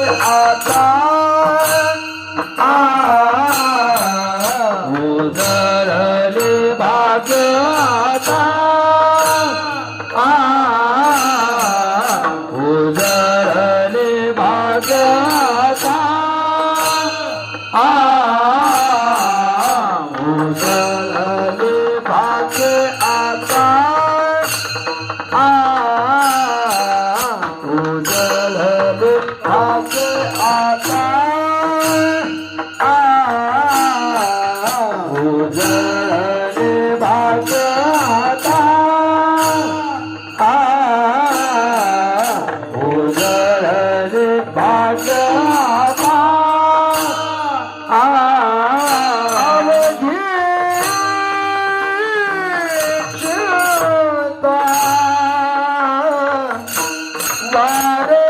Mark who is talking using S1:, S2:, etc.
S1: आता उजळले भाग्य आता उजळले भाग्य आता उजळले भाग्य आता उजळले भाग्य आता उजळले भाग्य आता उजळले भाग्य आता वारे